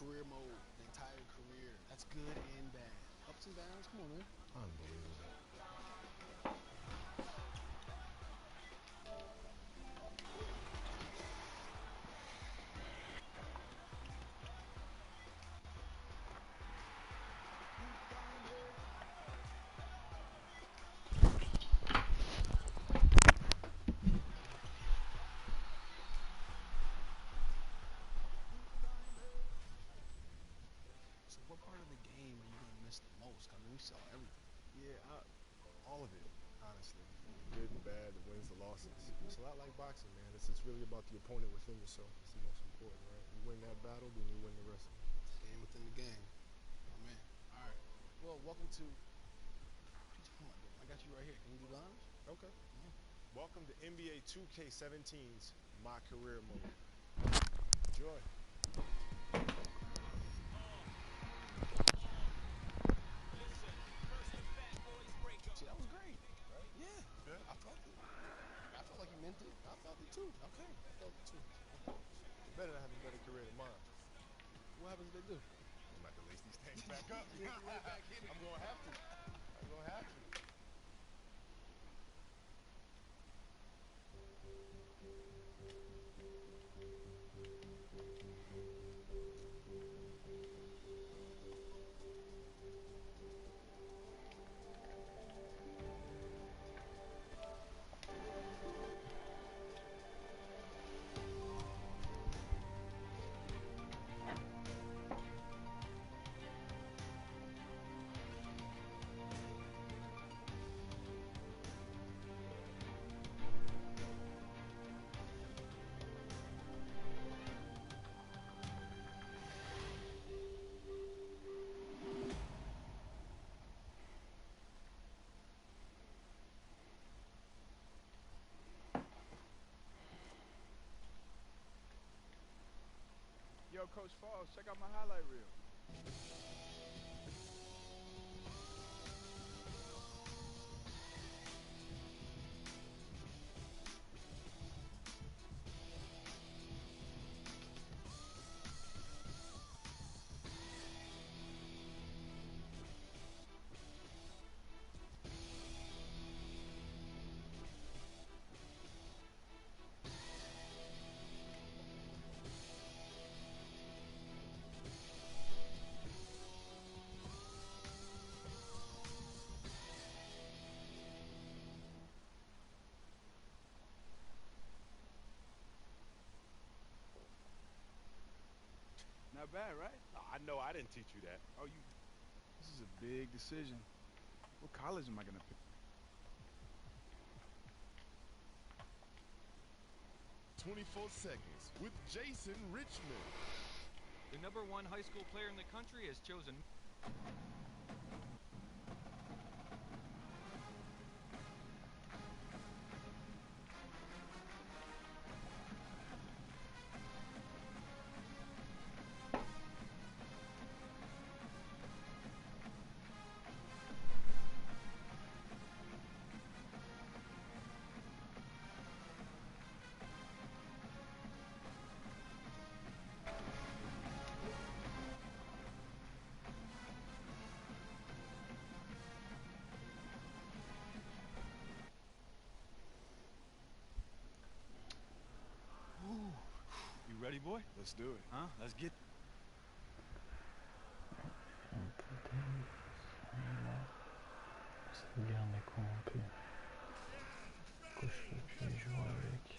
career mode the entire career. That's good and bad. Ups and downs. Come on, man. Unbelievable. So, what part of the game are you gonna miss the most? I mean, we saw everything. Yeah, all of it, honestly. Good and bad, the wins, the losses. It's a lot like boxing, man. It's really about the opponent within yourself. It's the most important, right? You win that battle, then you win the rest of it. Game within the game. Oh man. All right. Well, welcome to. Come on, dude. I got you right here. Can you do the honors? Okay. Yeah. Welcome to NBA 2K17's My Career Mode. Enjoy. See, that was great. Right? Yeah. Yeah. I felt it. I felt like you meant it. I felt it too. Okay. I felt it too. They better have a better career than mine. What happens if they do? I'm about to lace these things back up. Right back in it. I'm gonna have to. I'm gonna have to. Yo, Coach Falls, check out my highlight reel. Not bad, right? I know I didn't teach you that. Oh, you. This is a big decision. What college am I gonna pick? 24 seconds with Jason Richmond. The #1 high school player in the country has chosen. You ready, boy? Let's do it. Huh? Let's get. C'est bien mais corrompu. Couche le pied, joue avec.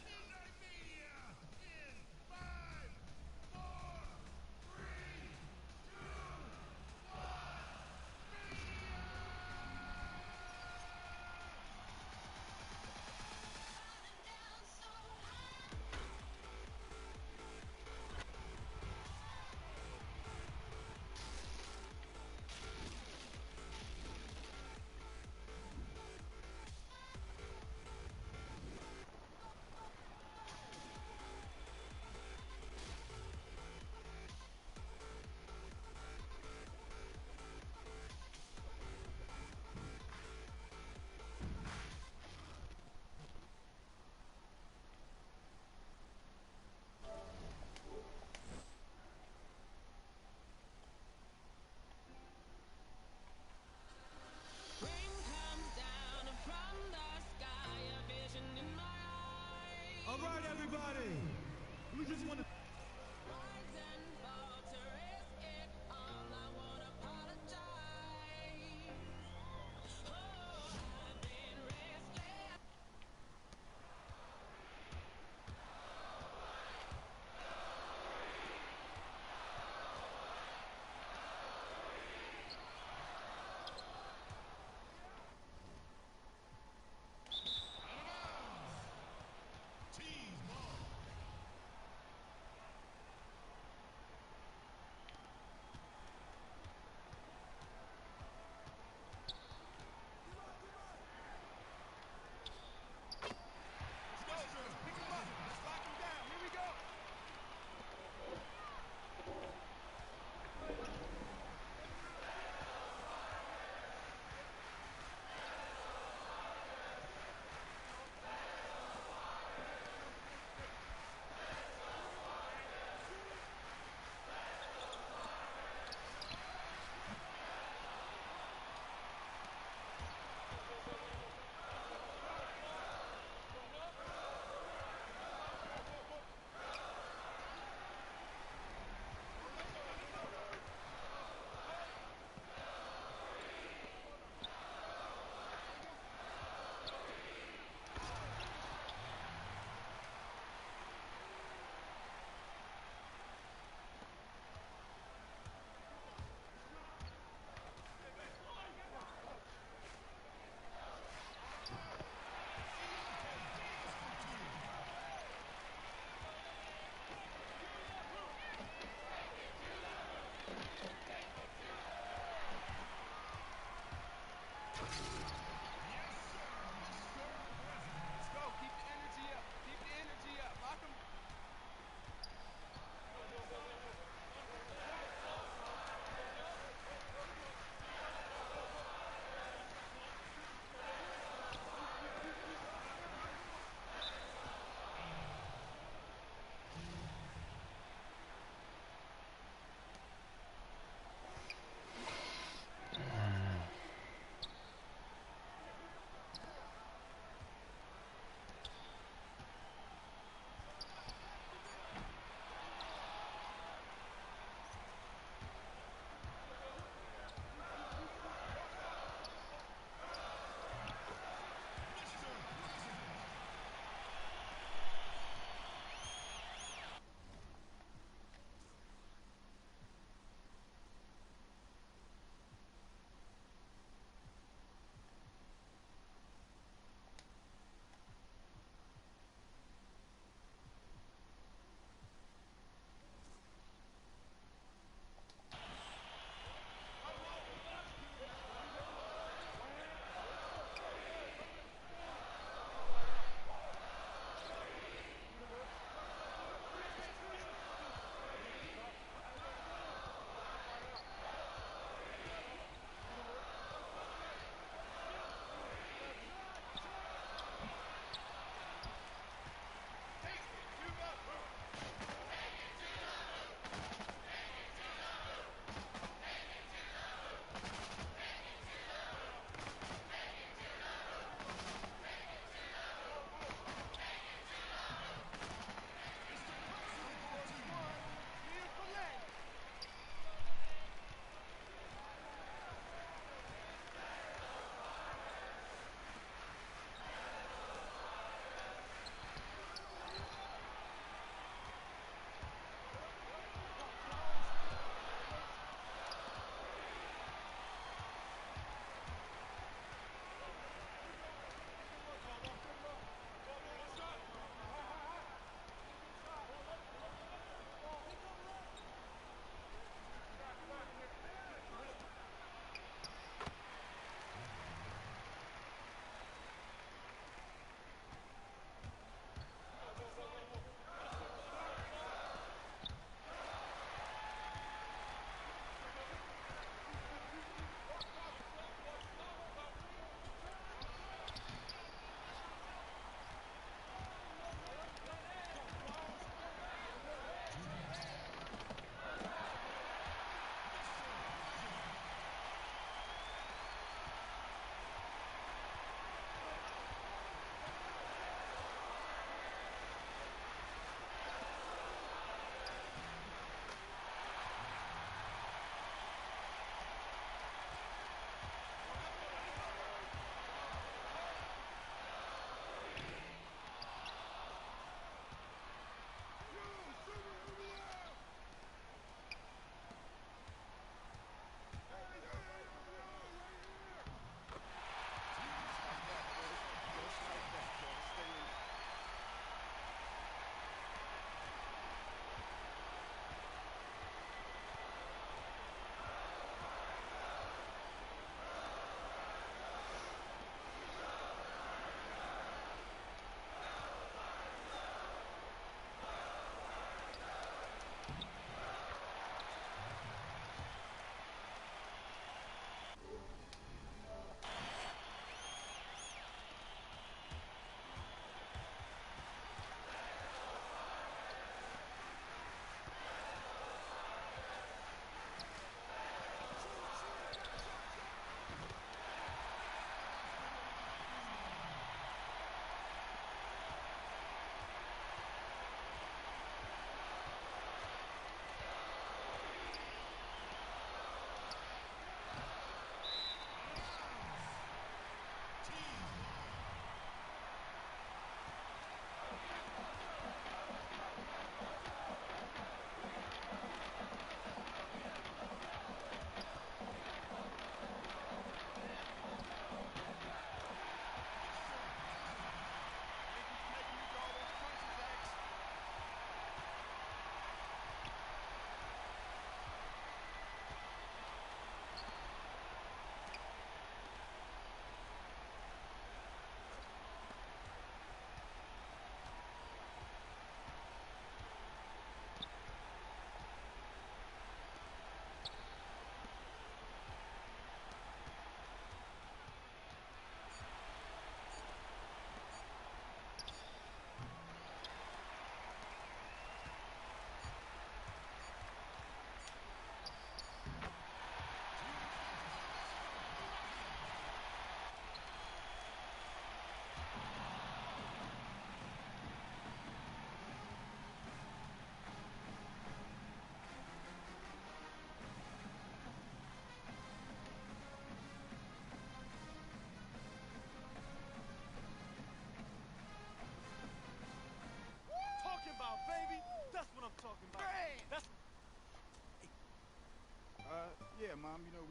Mom, you know.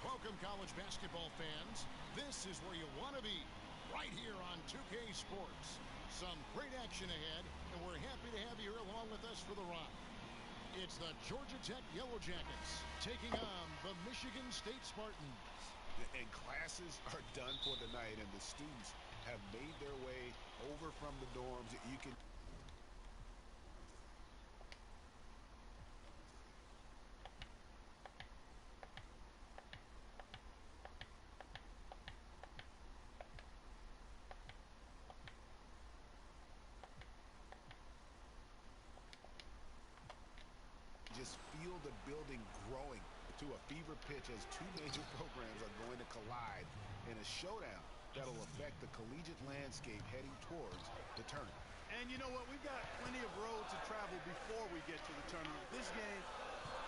Welcome, college basketball fans. This is where you want to be, right here on 2K Sports. Some great action ahead, and we're happy to have you here along with us for the ride. It's the Georgia Tech Yellow Jackets taking on the Michigan State Spartans. And classes are done for the night, and the students have made their way over from the dorms. You can just feel the building growing to a fever pitch as two major programs are going to collide in a showdown that'll affect the collegiate landscape heading towards the tournament. And you know what? We've got plenty of road to travel before we get to the tournament. This game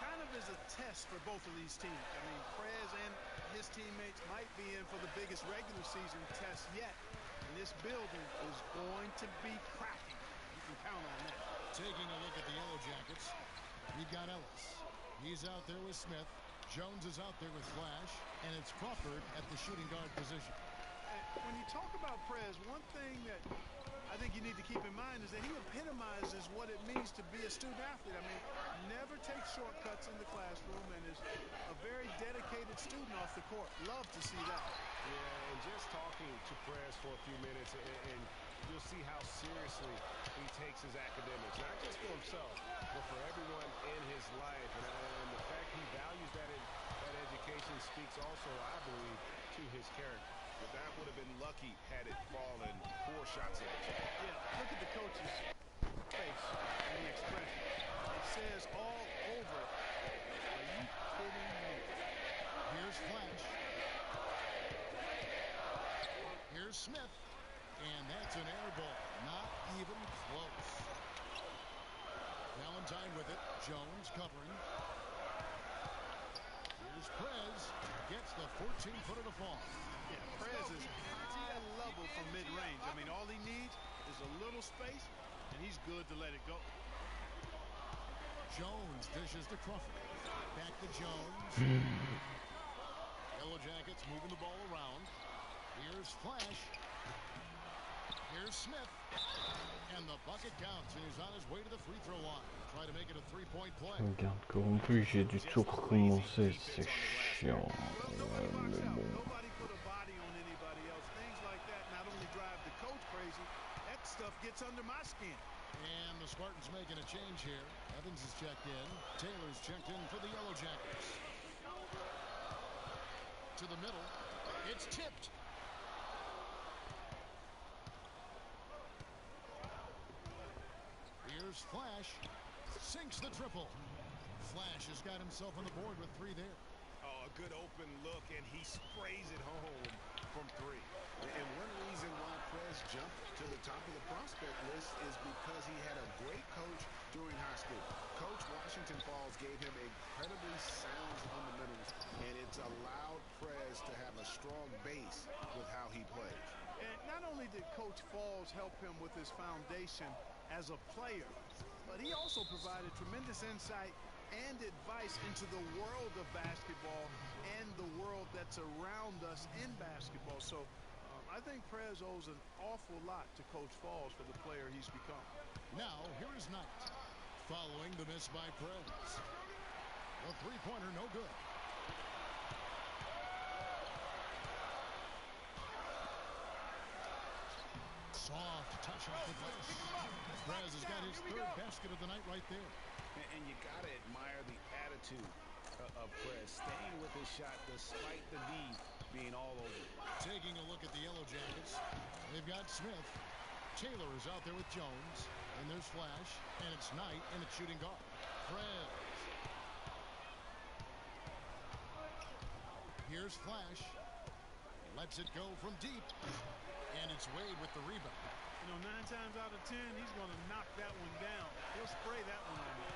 kind of is a test for both of these teams. I mean, Prez and his teammates might be in for the biggest regular season test yet. And this building is going to be cracking. You can count on that. Taking a look at the Yellow Jackets, we've got Ellis. He's out there with Smith. Jones is out there with Flash. And it's Crawford at the shooting guard position. When you talk about Prez, one thing that I think you need to keep in mind is that he epitomizes what it means to be a student athlete. I mean, never takes shortcuts in the classroom and is a very dedicated student off the court. Love to see that. Yeah, and just talking to Prez for a few minutes, and you'll see how seriously he takes his academics, not just for himself, but for everyone in his life. And the fact he values that education speaks also, I believe, to his character. But that would have been lucky had it fallen 4 shots at each other. Yeah, look at the coach's face and the expression. It says all over it. Are you kidding me? Here's Flash. Here's Smith. And that's an air ball. Not even close. Valentine with it. Jones covering. Here's Prez. Gets the 14-footer to fall. Yeah, Prez is high level from mid-range. I mean, all he needs is a little space, and he's good to let it go. Jones dishes to Crawford. Back to Jones. Yellow Jackets moving the ball around. Here's Flash. Here's Smith. And the bucket counts, and he's on his way to the free throw line. Try to make it a three-point play. Regarde, corrompu, j'ai dû tout recommencer, c'est chiant. Mais bon. Nobody put a body on anybody else. Things like that not only drive the coach crazy, that stuff gets under my skin. And the Spartans making a change here. Evans is checked in. Taylor's checked in for the Yellow Jackets. To the middle. It's tipped. Here's Flash. Sinks the triple. Flash has got himself on the board with 3 there. Oh, a good open look, and he sprays it home from 3. And one reason why Prez jumped to the top of the prospect list is because he had a great coach during high school. Coach Washington Falls gave him incredibly sound fundamentals, and it's allowed Prez to have a strong base with how he plays. And not only did Coach Falls help him with his foundation as a player, but he also provided tremendous insight and advice into the world of basketball and the world that's around us in basketball. So I think Prez owes an awful lot to Coach Falls for the player he's become. Now, here is Knight. Following the miss by Prez. The three-pointer, no good. Soft touch off the glass. Prez has got his 3rd basket of the night right there. And you got to admire the attitude of Prez, staying with his shot despite the D being all over. Taking a look at the Yellow Jackets, they've got Smith. Taylor is out there with Jones. And there's Flash. And it's Knight in at shooting guard. Prez. Here's Flash. Lets it go from deep. And it's Wade with the rebound. You know, 9 times out of 10, he's going to knock that one down. He'll spray that one on you.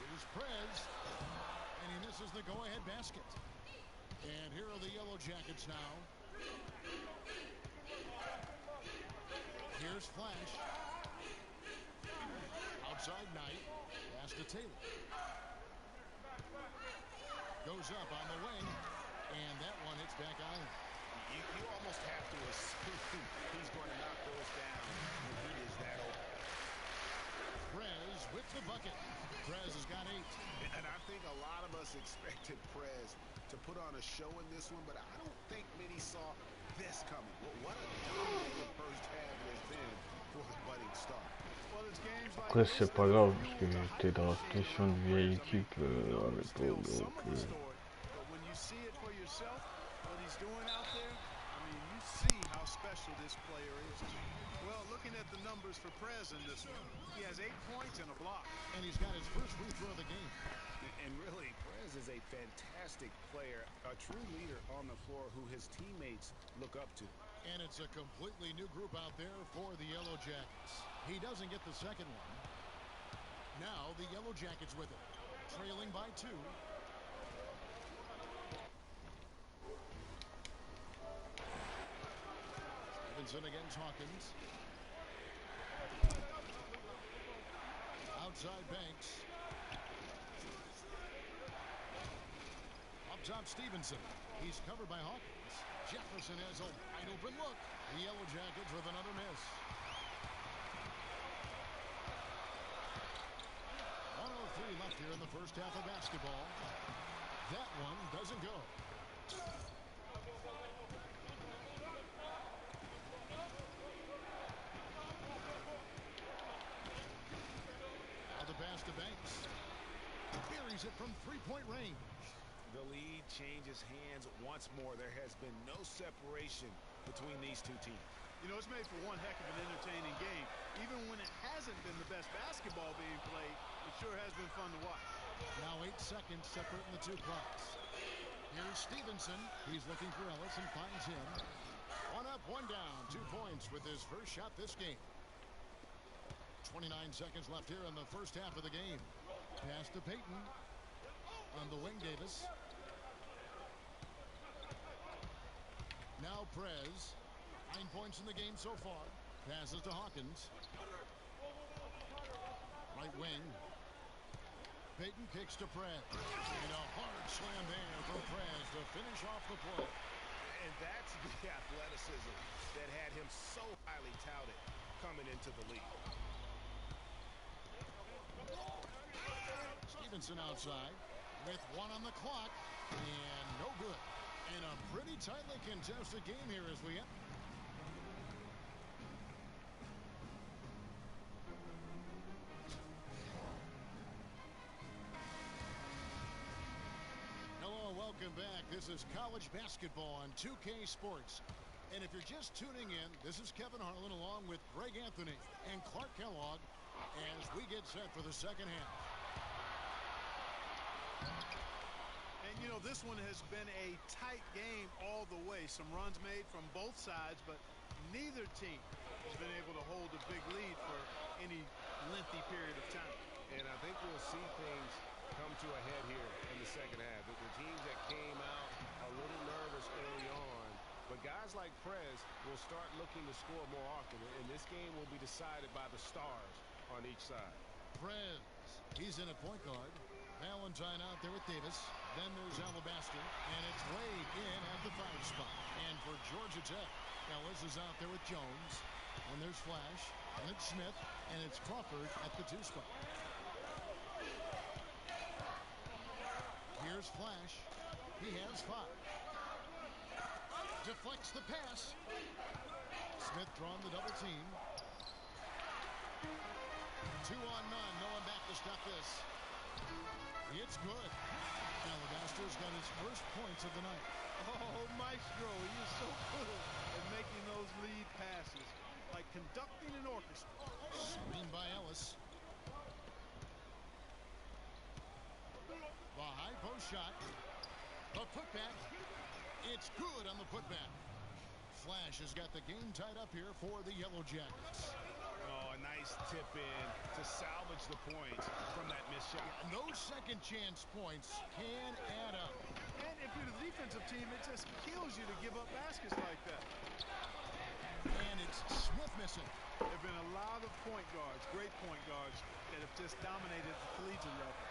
Here's Prez. And he misses the go-ahead basket. And here are the Yellow Jackets now. Here's Flash. Outside Knight. Pass to Taylor. Goes up on the wing. And that one hits back iron. You almost have to assume he's going to knock those down when he is that open. Prez with the bucket. Prez has got 8. And I think a lot of us expected Prez to put on a show in this one, but I don't think many saw this coming. What a dominating first half it has been for the budding star. Après c'est pas grave parce que j'étais drafté sur une vieille équipe à l'époque, donc when you see it for yourself, what he's doing out there, I mean, you see how special this player is. Well, looking at the numbers for Prez in this one, he has 8 points and a block. And he's got his first free throw of the game. And really, Prez is a fantastic player, a true leader on the floor who his teammates look up to. And it's a completely new group out there for the Yellow Jackets. He doesn't get the second one. Now the Yellow Jackets with it, trailing by 2. Stevenson against Hawkins. Outside Banks. Up top Stevenson. He's covered by Hawkins. Jefferson has a wide open look. The Yellow Jackets with another miss. 1:03 left here in the first half of basketball. That one doesn't go. Now the pass to Banks. Buries it from 3-point range. The lead changes hands once more. There has been no separation between these two teams. You know, it's made for one heck of an entertaining game. Even when it hasn't been the best basketball being played, it sure has been fun to watch. Now 8 seconds separating the 2 clocks. Here's Stevenson. He's looking for Ellis and finds him. 1 up, 1 down. 2 points with his first shot this game. 29 seconds left here in the first half of the game. Pass to Payton. On the wing, Davis. Now Prez. 9 points in the game so far. Passes to Hawkins. Right wing. Peyton kicks to Prez. And a hard slam there from Prez to finish off the play. And that's the athleticism that had him so highly touted coming into the league. Stevenson outside with 1 on the clock. And no good. And a pretty tightly contested game here as we end. Welcome back. This is college basketball on 2K Sports. And if you're just tuning in, this is Kevin Harlan along with Greg Anthony and Clark Kellogg as we get set for the second half. And, you know, this one has been a tight game all the way. Some runs made from both sides, but neither team has been able to hold a big lead for any lengthy period of time. And I think we'll see things come to a head here in the second half. The teams that came out a little nervous early on, but guys like Prez will start looking to score more often, and this game will be decided by the stars on each side. Prez, he's in at point guard. Valentine out there with Davis. Then there's Alabaster, and it's Wade in at the 5 spot. And for Georgia Tech, Ellis is out there with Jones. And there's Flash, and it's Smith, and it's Crawford at the 2 spot. Here's Flash. He has 5. Deflects the pass. Smith drawn the double team. 2 on none. No one back to stop this. It's good. Alabaster's got his first points of the night. Oh, Maestro, he is so good at making those lead passes, like conducting an orchestra. Screen by Ellis. The high post shot. The putback. It's good on the putback. Flash has got the game tied up here for the Yellow Jackets. Oh, a nice tip in to salvage the points from that missed shot. And those second chance points can add up. And if you're the defensive team, it just kills you to give up baskets like that. And it's Smith missing. There have been a lot of point guards, great point guards, that have just dominated the collegiate level.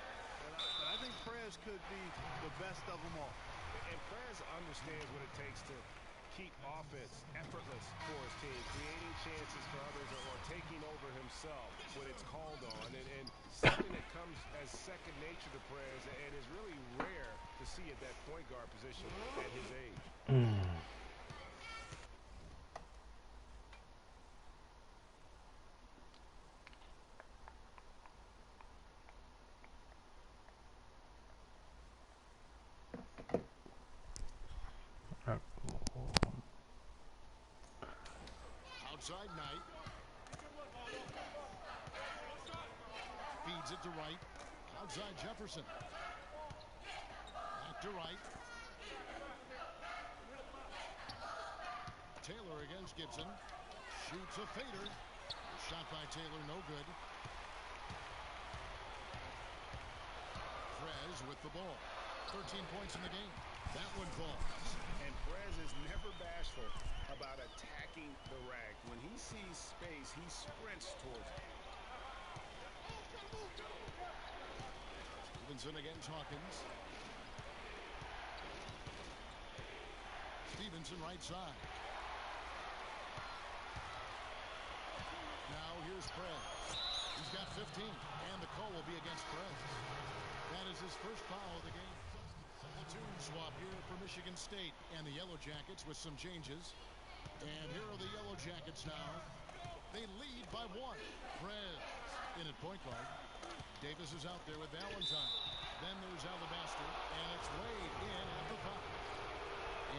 But I think Prez could be the best of them all. And Prez understands what it takes to keep offense effortless for his team, creating chances for others or taking over himself when it's called on. And something that comes as second nature to Prez and is really rare to see at that point guard position at his age. Outside Knight. Feeds it to Wright. Outside Jefferson. Back to Wright. Taylor against Gibson. Shoots a fader. Shot by Taylor, no good. Prez with the ball. 13 points in the game. That one falls. And Prez is never bashful about attacking the rack. When he sees space, he sprints towards it. Stevenson against Hawkins. Stevenson right side. Now here's Prez. He's got 15, and the call will be against Prez. That is his first foul of the game. Platoon swap here for Michigan State and the Yellow Jackets with some changes. And here are the Yellow Jackets now. They lead by 1. Prez in at point guard. Davis is out there with Valentine. Then there's Alabaster, and it's Wade in at the 5.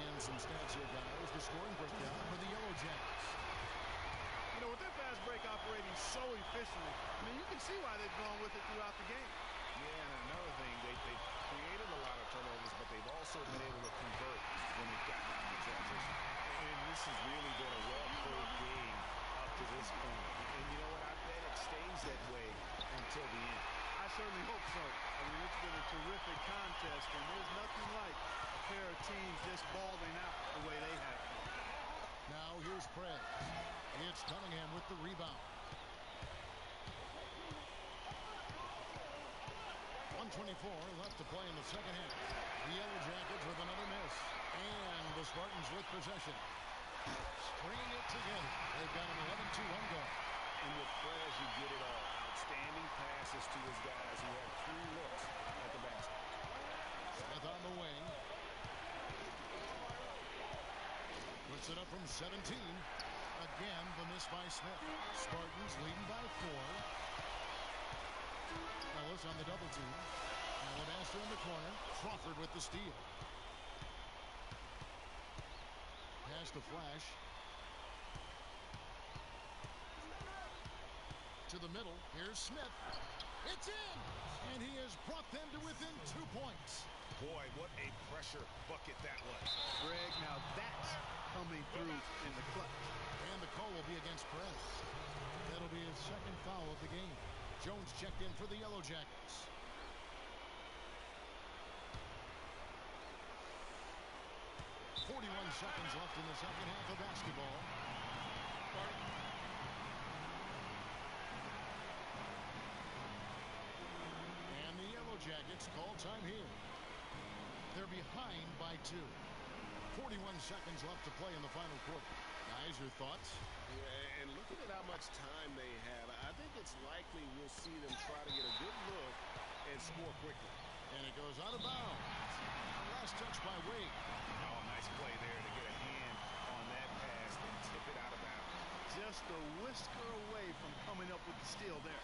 And some stats here, guys. The scoring breakdown for the Yellow Jackets. You know, with their fast break operating so efficiently, I mean, you can see why they've gone with it throughout the game. Yeah, and another thing, they've created a lot of turnovers, but they've also been able to convert when they've gotten out of transition. And this has really been a well-played game up to this point. And you know what? I bet it stays that way until the end. I certainly hope so. I mean, it's been a terrific contest, and there's nothing like a pair of teams just balling out the way they have. Now here's Prez. It's Cunningham with the rebound. 1:24 left to play in the second half. The Yellow Jackets with another miss. And the Spartans with possession. Stringing it together. They've got an 11-2 run going. And with Prez, you get it all. Outstanding passes to his guys who have true looks at the basket. Smith on the wing. Puts it up from 17. Again, the miss by Smith. Spartans leading by 4. Ellis on the double team. Alabaster in the corner. Crawford with the steal. Pass to Flash. To the middle. Here's Smith. It's in! And he has brought them to within 2 points. Boy, what a pressure bucket that was. Greg, now that's coming through in the clutch. And the call will be against Perez. That'll be his second foul of the game. Jones checked in for the Yellow Jackets. Seconds left in the second half of basketball. And the Yellow Jackets call time here. They're behind by 2. 41 seconds left to play in the final quarter. Guys, your thoughts? Yeah, and looking at how much time they have, I think it's likely we'll see them try to get a good look and score quickly. And it goes out of bounds. Last touch by Wade. Oh, nice play there to get a hand on that pass and tip it out of bounds. Just a whisker away from coming up with the steal there.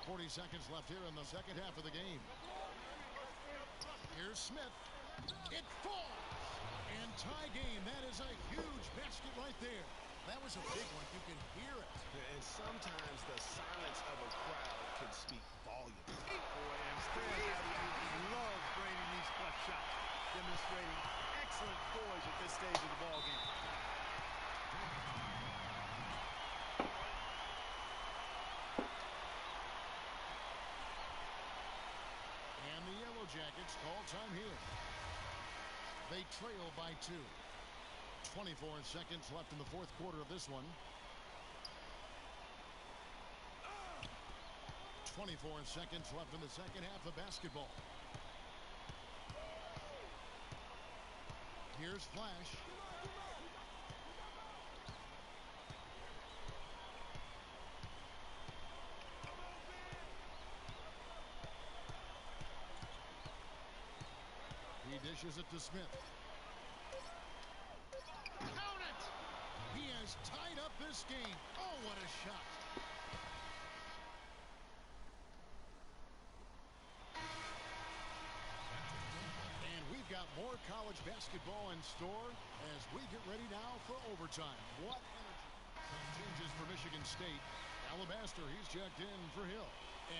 .40 seconds left here in the second half of the game. Here's Smith. It falls! And tie game. That is a huge basket right there. That was a big one. You can hear it. And sometimes the silence of a crowd can speak volumes. Boy, and Prez absolutely loves draining these clutch shots, demonstrating excellent poise at this stage of the ball game. And the Yellow Jackets call time here. They trail by 2. 24 seconds left in the fourth quarter of this one. 24 seconds left in the second half of basketball. Here's Flash. He dishes it to Smith. Count it! He has tied up this game. Oh, what a shot. And we've got more college basketball in store as we get ready now for overtime. What energy. Changes for Michigan State. Alabaster, he's checked in for Hill.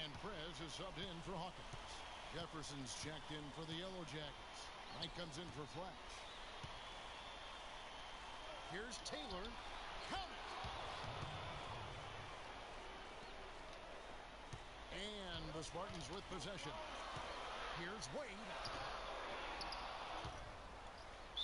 And Prez is subbed in for Hawkins. Jefferson's checked in for the Yellow Jackets. Knight comes in for Flash. Here's Taylor. Count it! And the Spartans with possession. Here's Wade.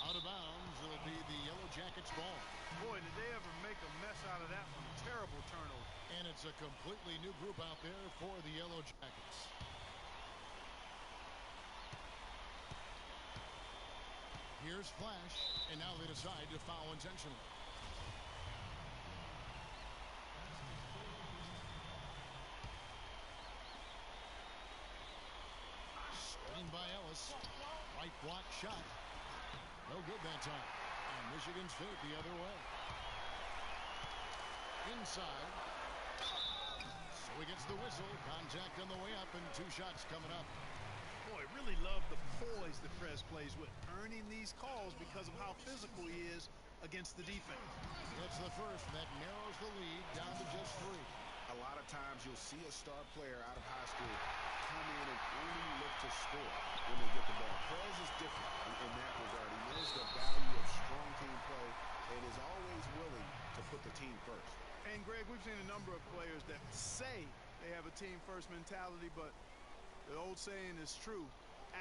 Out of bounds. It'll be the Yellow Jackets ball. Boy, did they ever make a mess out of that one. Terrible turnover. And it's a completely new group out there for the Yellow Jackets. Here's Flash, and now they decide to foul intentionally. Screen by Ellis. Right block shot. No good that time. And Michigan State the other way. Inside. So he gets the whistle. Contact on the way up, and 2 shots coming up. Boy, really love the poise that Prez plays with, earning these calls because of how physical he is against the defense. That's the first, and that narrows the lead down to just 3. A lot of times you'll see a star player out of high school come in and only look to score when they get the ball. Prez is different in that regard. He knows the value of strong team play and is always willing to put the team first. And, Greg, we've seen a number of players that say they have a team-first mentality, but The old saying is true.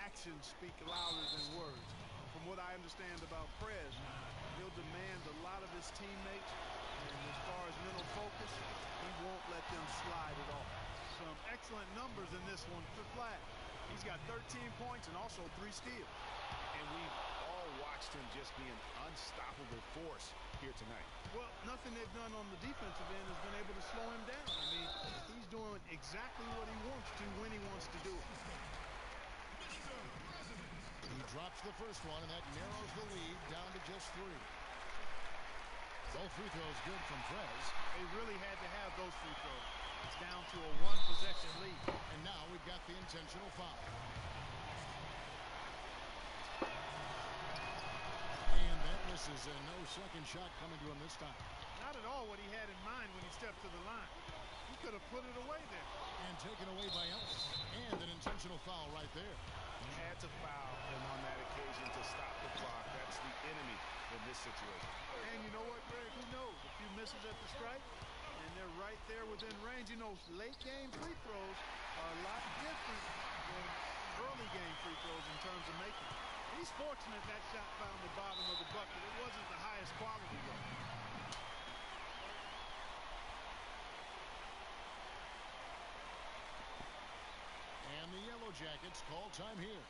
Actions speak louder than words. From what I understand about Prez, he'll demand a lot of his teammates, and as far as mental focus, he won't let them slide at all. Some excellent numbers in this one for Flash. He's got 13 points and also 3 steals. And we've all watched him just be an unstoppable force here tonight. Well, nothing they've done on the defensive end has been able to slow him down. I mean, he's doing exactly what he wants to when he wants to do it. He drops the first one, and that narrows the lead down to just 3. Both free throws good from Prez. They really had to have those free throws. It's down to a 1-possession lead. And now we've got the intentional foul. And that misses, and no second shot coming to him this time. Not at all what he had in mind when he stepped to the line. He could have put it away there. And taken away by Ellis. And an intentional foul right there. Had to foul him on that occasion to stop the clock. That's the enemy in this situation. And you know what, Greg? Who knows? A few misses at the stripe, and they're right there within range. You know, late-game free throws are a lot different than early-game free throws in terms of making. He's fortunate that shot found the bottom of the bucket. It wasn't the highest quality one. And the Yellow Jackets call time here.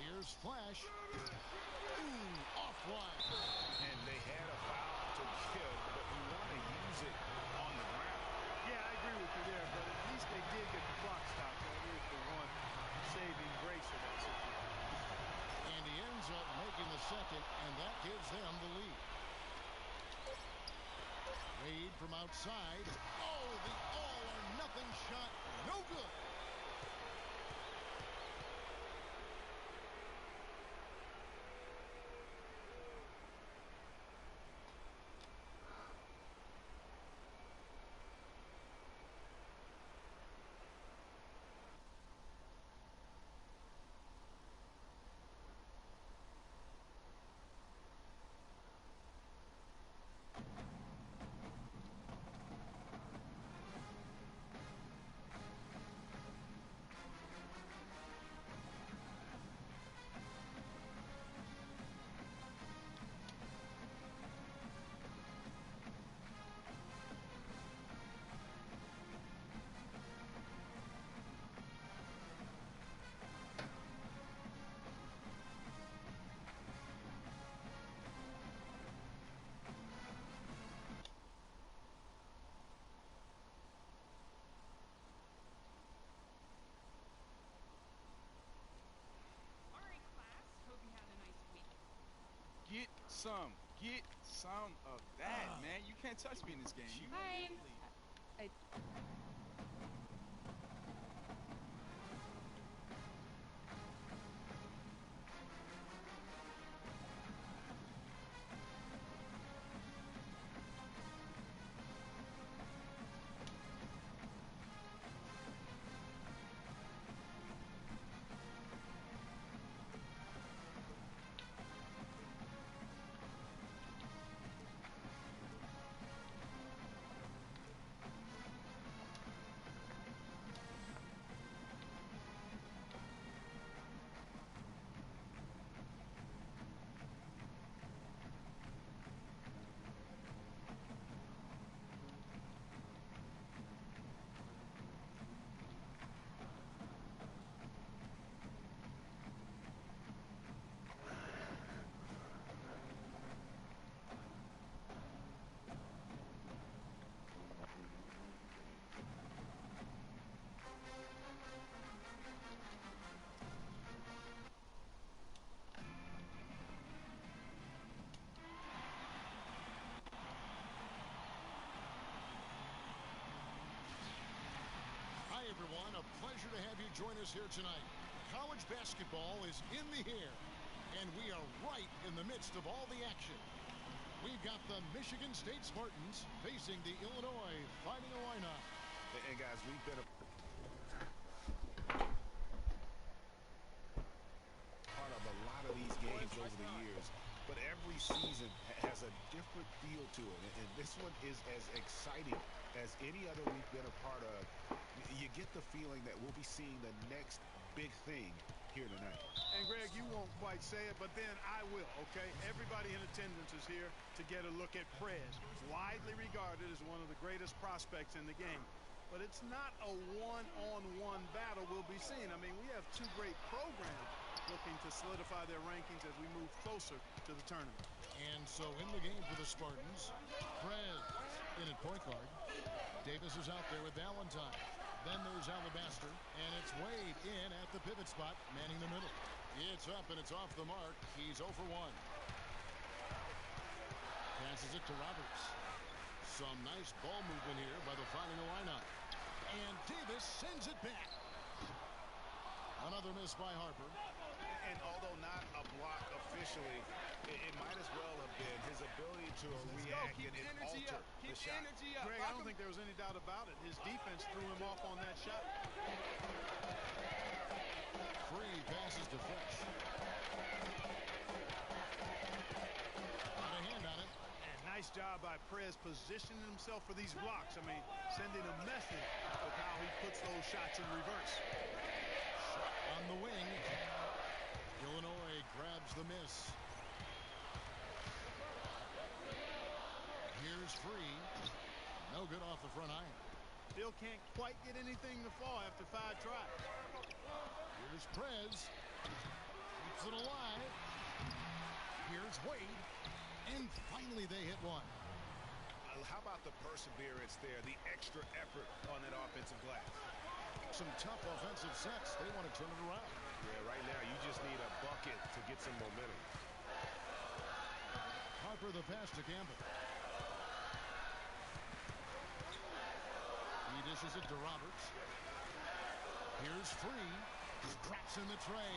Here's Flash. Ooh, offline. And they had a foul to give, but you want to use it on the ground. Yeah, I agree with you there, but at least they did get the clock stopped. That is the one saving grace of that situation. And he ends up making the second, and that gives them the lead. Wade from outside. Oh, the all-or-nothing shot. No good. Get some of that, man. You can't touch me in this game. You Fine. Everyone, a pleasure to have you join us here tonight. College basketball is in the air, and we are right in the midst of all the action. We've got the Michigan State Spartans facing the Illinois Fighting Illini. And guys, we've been a part of a lot of these games over the years, but every season has a different feel to it, and this one is as exciting as any other we've been a part of. You get the feeling that we'll be seeing the next big thing here tonight. And Greg, you won't quite say it, but then I will, okay? Everybody in attendance is here to get a look at Prez, widely regarded as one of the greatest prospects in the game. But it's not a one-on-one battle we'll be seeing. I mean, we have two great programs looking to solidify their rankings as we move closer to the tournament. And so in the game for the Spartans, Prez in at point guard. Davis is out there with Valentine. Then there's Alabaster, and it's Wade in at the pivot spot, manning the middle. It's up, and it's off the mark. He's 0 for 1. Passes it to Roberts. Some nice ball movement here by the fighting lineup. And Davis sends it back. Another miss by Harper. And although not a block officially, it might as well have been his ability to react and alter the shot. Greg, I don't think there was any doubt about it. His defense threw him off on that shot. Free passes to Fresh. Got a hand on it. And nice job by Prez positioning himself for these blocks. I mean, sending a message with how he puts those shots in reverse. Shot on the wing. Illinois grabs the miss. Here's Free. No good off the front iron. Still can't quite get anything to fall after 5 tries. Here's Prez. Keeps it alive. Here's Wade. And finally they hit one. How about the perseverance there, the extra effort on that offensive glass? Some tough offensive sets. They want to turn it around. Yeah, right now you just need a bucket to get some momentum. Harper the pass to Campbell. He dishes it to Roberts. Here's Free. Drops in the tray.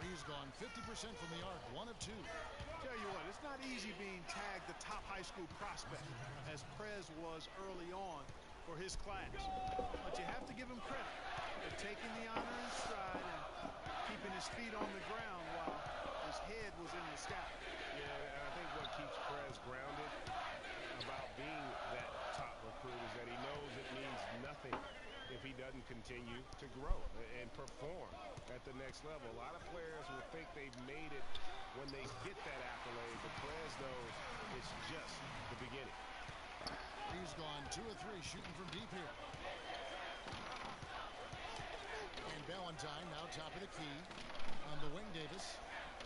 Free's gone 50% from the arc. 1 of 2. Tell you what, it's not easy being tagged the top high school prospect, as Prez was early on for his class. But you have to give him credit for taking the honor in stride and keeping his feet on the ground while his head was in the sky. Yeah, and I think what keeps Prez grounded about being that top recruit is that he knows it means nothing if he doesn't continue to grow and perform at the next level. A lot of players will think they've made it when they get that accolade, but Prez knows it's just the beginning. He's gone 2 of 3 shooting from deep here. And Valentine now top of the key. On the wing, Davis.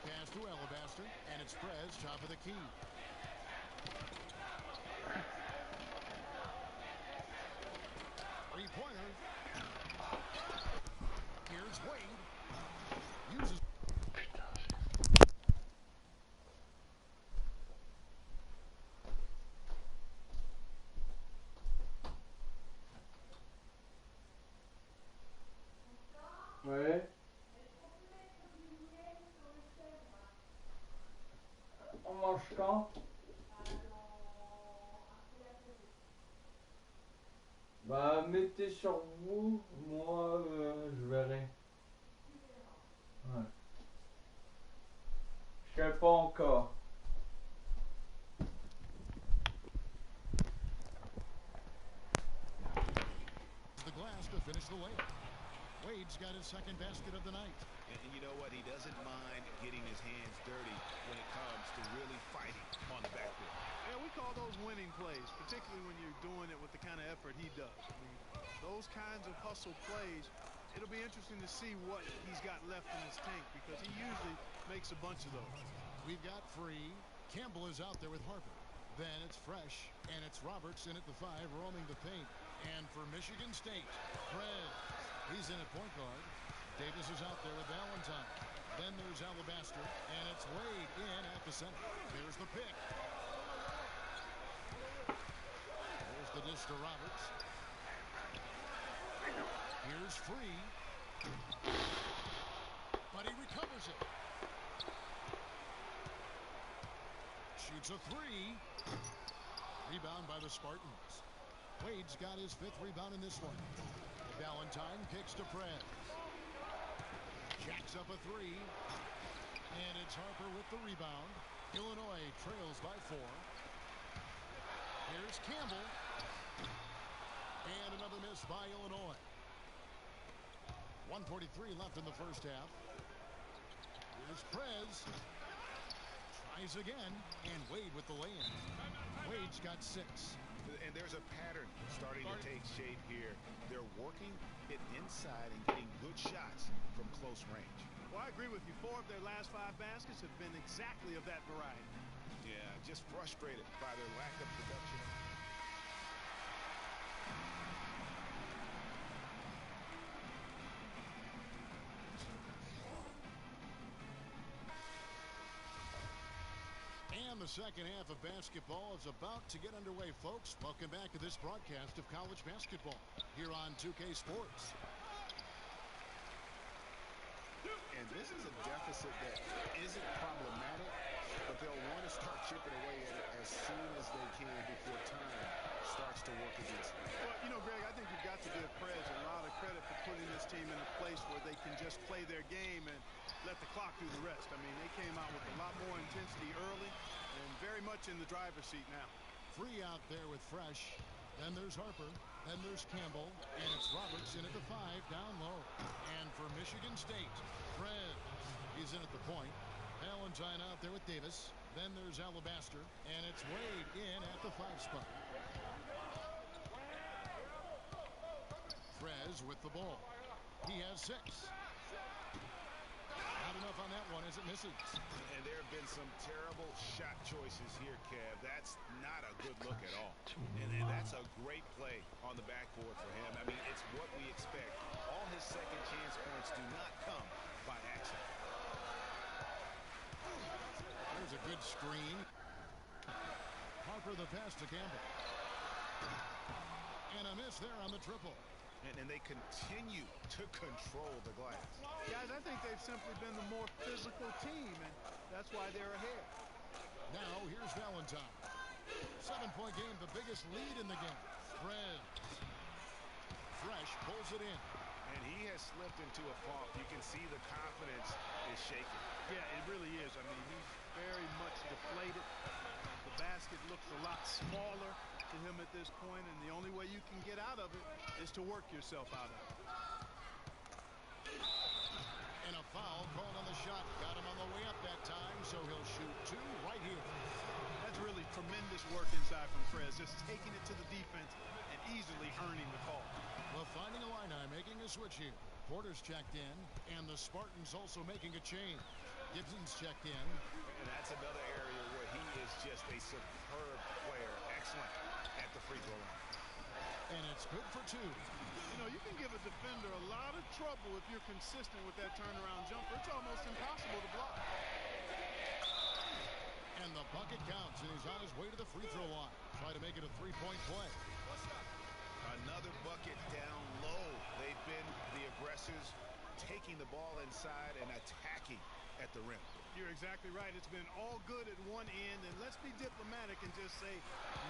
Pass to Alabaster, and it's Prez top of the key. Three-pointer. Here's Wade. Uses. Ouais. On mange quand? Bah mettez sur vous, moi je verrai. Ouais. Je sais pas encore. The glass to finish the layup. Wade's got his second basket of the night. And you know what? He doesn't mind getting his hands dirty when it comes to really fighting on the backboard. Yeah, we call those winning plays, particularly when you're doing it with the kind of effort he does. I mean, those kinds of hustle plays, it'll be interesting to see what he's got left in his tank because he usually makes a bunch of those. We've got Free. Campbell is out there with Harper. Then it's Fresh, and it's Roberts in at the 5, roaming the paint. And for Michigan State, Prez. He's in at point guard. Davis is out there with Valentine. Then there's Alabaster, and it's Wade in at the center. There's the pick. There's the dish to Roberts. Here's Free. But he recovers it. Shoots a 3. Rebound by the Spartans. Wade's got his 5th rebound in this one. Valentine kicks to Prez. Jacks up a 3. And it's Harper with the rebound. Illinois trails by 4. Here's Campbell. And another miss by Illinois. 1:43 left in the first half. Here's Prez. Tries again. And Wade with the lay-in. Wade's got 6. And there's a pattern starting to take shape here. They're working it inside and getting good shots from close range. Well, I agree with you. 4 of their last 5 baskets have been exactly of that variety. Yeah, just frustrated by their lack of production. And the second half of basketball is about to get underway, folks. Welcome back to this broadcast of college basketball here on 2K Sports. And this is a deficit that isn't problematic, but they'll want to start chipping away at it as soon as they can before time starts to work against them. Well, you know, Greg, I think you've got to give Prez a lot of credit for putting this team in a place where they can just play their game and let the clock do the rest. I mean, they came out with a lot more intensity early and very much in the driver's seat now. 3 out there with Fresh. Then there's Harper. Then there's Campbell. And it's Roberts in at the 5 down low. And for Michigan State, Prez. He's in at the point. Valentine out there with Davis. Then there's Alabaster. And it's Wade in at the 5 spot. Prez with the ball. He has 6. Not enough on that one as it misses. And there have been some terrible shot choices here, Kev. That's not a good look at all. And that's a great play on the backboard for him. I mean, it's what we expect. All his second chance points do not come by accident. There's a good screen. Harper the pass to Campbell. And a miss there on the triple. And they continue to control the glass. Guys, I think they've simply been the more physical team, and that's why they're ahead. Now, here's Valentine. 7-point game, the biggest lead in the game. Prez. Fresh pulls it in. And he has slipped into a funk. You can see the confidence is shaking. Yeah, it really is. I mean, he's very much deflated. The basket looks a lot smaller to him at this point, and the only way you can get out of it is to work yourself out of it. And a foul called on the shot. Got him on the way up that time, so he'll shoot 2 right here. That's really tremendous work inside from Prez, just taking it to the defense and easily earning the call. Well, finding Illini making a switch here. Porter's checked in, and the Spartans also making a change. Gibson's checked in. And that's another area where he is just a superb player. Excellent at the free throw line. And it's good for 2. You know, you can give a defender a lot of trouble if you're consistent with that turnaround jumper. It's almost impossible to block. And the bucket counts, and he's on his way to the free throw line. Try to make it a 3-point play. Another bucket down low. They've been the aggressors, taking the ball inside and attacking at the rim. You're exactly right. It's been all good at one end, and let's be diplomatic and just say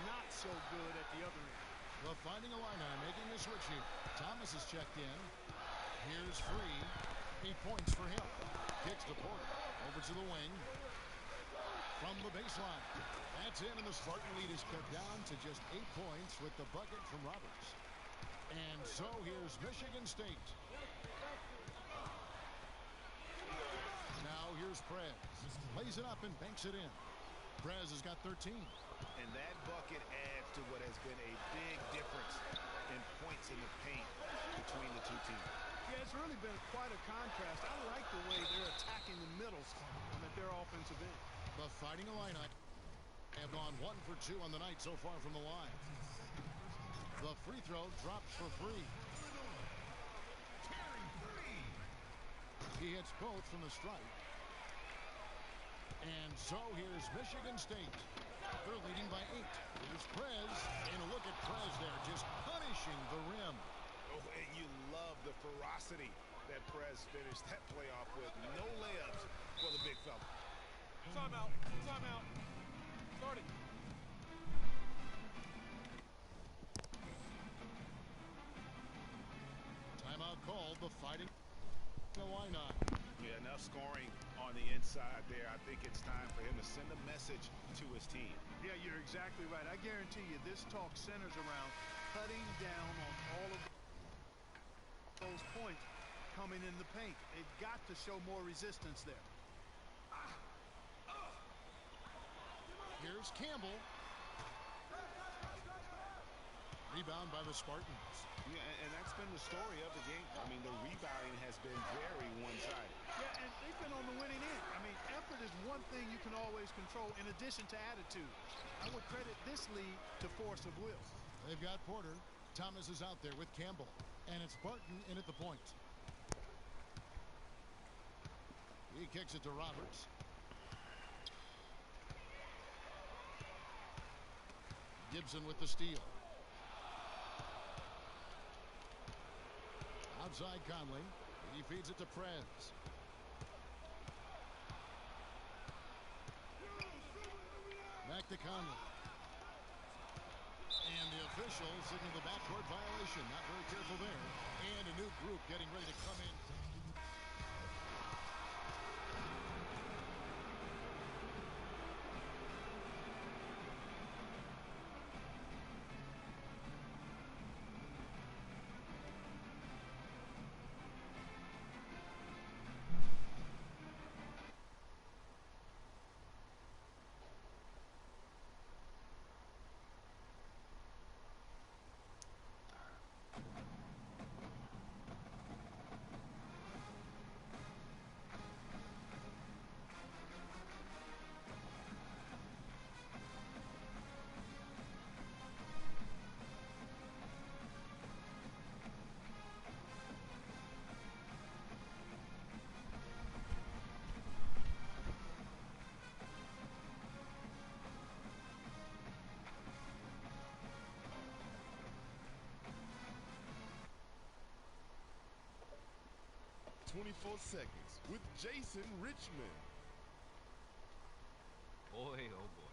not so good at the other end. Well, finding Illini making a switch here. Thomas is checked in. Here's Free. 8 points for him. Kicks to Porter. Over to the wing. From the baseline. That's in, and the Spartan lead is cut down to just 8 points with the bucket from Roberts. And so here's Michigan State. Now here's Prez. Lays it up and banks it in. Prez has got 13. And that bucket adds to what has been a big difference in points in the paint between the 2 teams. Yeah, it's really been quite a contrast. I like the way they're attacking the middles at their offensive end. The Fighting Illini have gone 1 for 2 on the night so far from the line. The free throw drops for Free. He hits both from the stripe. And so here's Michigan State. They're leading by 8. Here's Prez. And a look at Prez there, just punishing the rim. Oh, and you love the ferocity that Prez finished that play off with. No layups for the big fella. Timeout. Timeout. Start it. called the Fighting Illini. Yeah, enough scoring on the inside there. I think it's time for him to send a message to his team. Yeah, you're exactly right. I guarantee you this talk centers around cutting down on all of those points coming in the paint. They've got to show more resistance there. Here's Campbell. Rebound by the Spartans. Yeah, and that's been the story of the game. I mean, the rebounding has been very one-sided. Yeah, and they've been on the winning end. I mean, effort is one thing you can always control in addition to attitude. I would credit this lead to force of will. They've got Porter. Thomas is out there with Campbell. And it's Barton in at the point. He kicks it to Roberts. Gibson with the steal. Outside Conley. He feeds it to Prez. Back to Conley. And the official signaled the backcourt violation. Not very careful there. And a new group getting ready to come in. .4 seconds with Jason Richmond. Boy, oh boy.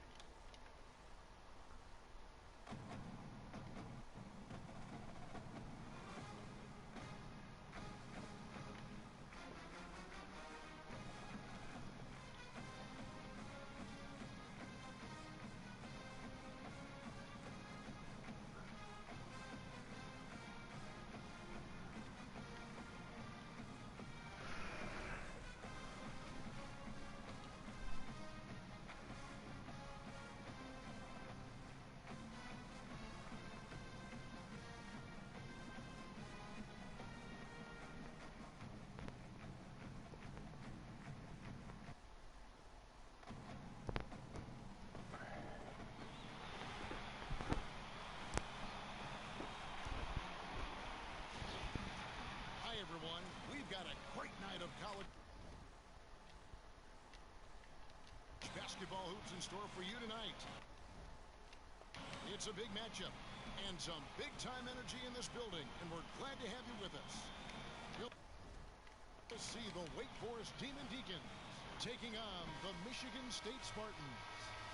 We've got a great night of college basketball hoops in store for you tonight. It's a big matchup and some big-time energy in this building, and we're glad to have you with us. You'll see the Wake Forest Demon Deacons taking on the Michigan State Spartans.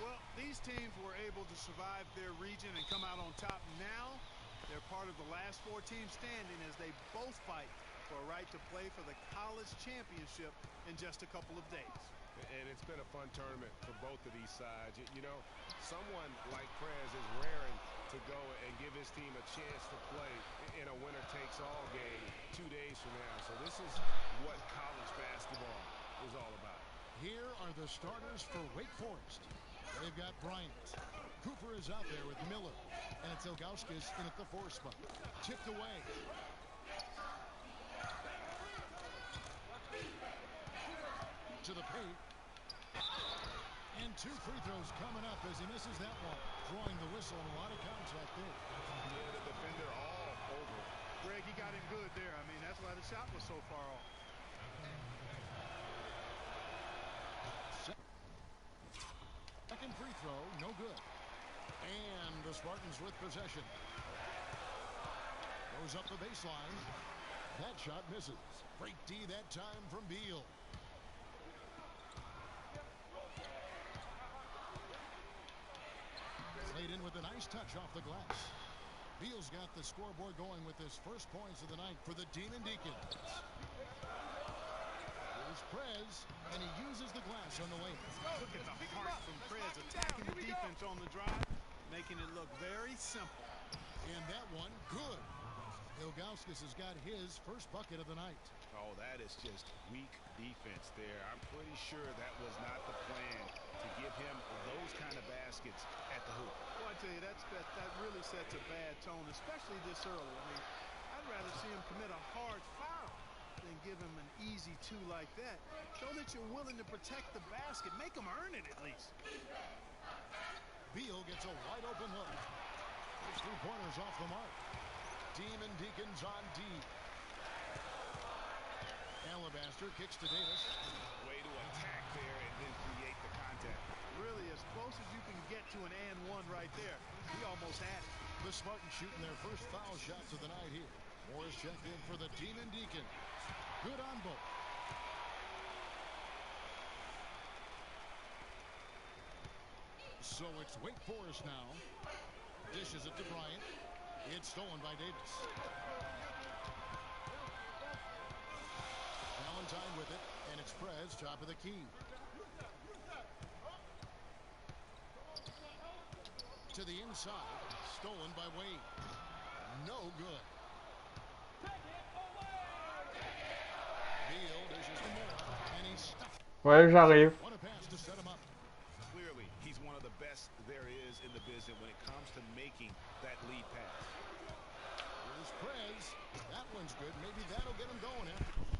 Well, these teams were able to survive their region and come out on top. Now they're part of the last 4 teams standing as they both fight for a right to play for the college championship in just a couple of days. And it's been a fun tournament for both of these sides. You know, someone like Prez is raring to go and give his team a chance to play in a winner-takes-all game 2 days from now. So this is what college basketball is all about. Here are the starters for Wake Forest. They've got Bryant. Cooper is out there with Miller. And it's Ilgauskas in at the 4 spot. Tipped away. To the paint. And 2 free throws coming up as he misses that one. Drawing the whistle and a lot of contact there. Yeah, the defender all over. Greg, he got him good there. I mean, that's why the shot was so far off. Second free throw, no good. And the Spartans with possession. Goes up the baseline. That shot misses. Great D that time from Beal. Played in with a nice touch off the glass. Beal's got the scoreboard going with his first points of the night for the Demon Deacons. Here's Prez, and he uses the glass on the way. Look at the heart from Prez attacking the defense on the drive, making it look very simple. And that one, good. Ilgauskas has got his first bucket of the night. Oh, that is just weak defense there. I'm pretty sure that was not the plan to give him those kind of baskets at the hoop. Well, I tell you, that really sets a bad tone, especially this early. I mean, I'd rather see him commit a hard foul than give him an easy two like that. Show that you're willing to protect the basket. Make him earn it at least. Beal gets a wide open look. His 3-pointers off the mark. Demon Deacons on D. Alabaster kicks to Davis. Way to attack there and then create the contact. Really as close as you can get to an and one right there. He almost had it. The Spartans shooting their first foul shots of the night here. Morris checked in for the Demon Deacons. Good on both. So it's Wake Forest now. Dishes it to Bryant. It's stolen by Davis. Valentine with it, and it's Prez, top of the key. To the inside, stolen by Wade. No good. Beal dishes to Moore, and he's stuffed. Ouais, j'arrive. What a pass to set him up. Clearly, he's one of the best there is in the business when it comes to making that lead pass. Here's Prez. That one's good. Maybe that'll get him going after